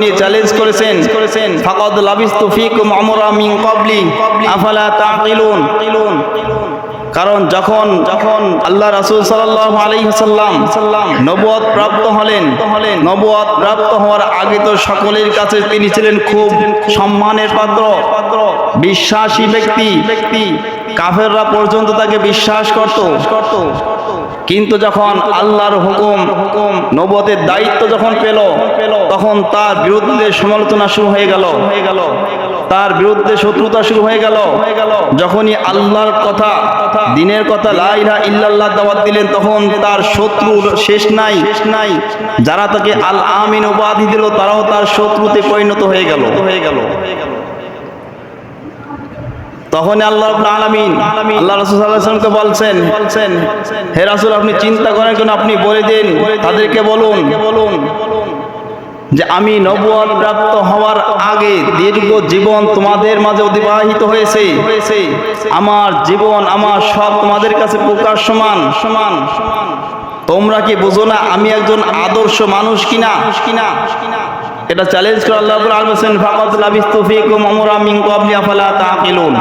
নিয়ে চ্যালেঞ্জ করেছেন ফাকাদ লাবিস্তু ফীকুম উমরা মিন ক্বাবলি আফালা তাকিলুন। কারণ যখন আল্লাহ রাসূল সাল্লাল্লাহু আলাইহি ওয়াসাল্লাম নবুয়ত প্রাপ্ত হলেন, নবুয়ত প্রাপ্ত হওয়ার আগে তো সকলের কাছে তিনি ছিলেন খুব সম্মানের পাত্র, বিশ্বাসী ব্যক্তি। কাফেররা পর্যন্ত তাকে বিশ্বাস করত। কিন্তু যখন আল্লাহর হুকুম নবুয়তের দায়িত্ব যখন পেল, তখন তার বিরুদ্ধে সমালোচনা শুরু হয়ে গেল, তার বিরুদ্ধে শত্রুতা শুরু হয়ে গেল। যখনই আল্লাহর কথা, দ্বীনের কথা, লা ইলাহা ইল্লাল্লাহ দাওয়াত দিলেন, তখন তার শত্রুর শেষ নাই। যারা তাকে আল আমিন উপাধি দিল, তারাও তার শত্রুতে পরিণত হয়ে গেল। তখন আল্লাহ রাব্বুল আলামিন আল্লাহ রাসূল সাল্লাল্লাহু আলাইহি ওয়াসাল্লামকে বলছেন, হে রাসূল, আপনি চিন্তা করেন কেন? আপনি বলে দিন, তাদেরকে বলুন যে আমি নবুয়ত প্রাপ্ত হওয়ার আগে দীর্ঘ জীবন তোমাদের মাঝে অতিবাহিত হয়েছে। আমার জীবন, আমার সব তোমাদের কাছে প্রকাশমান। তোমরা কি বুঝো না আমি একজন আদর্শ মানুষ কিনা? এটা চ্যালেঞ্জ করে আল্লাহ রাব্বুল আলামিন ফাকাদ লাবিস্তু ফীকুম উমরা মিন ক্বাবলি আফালা তাকিলুন।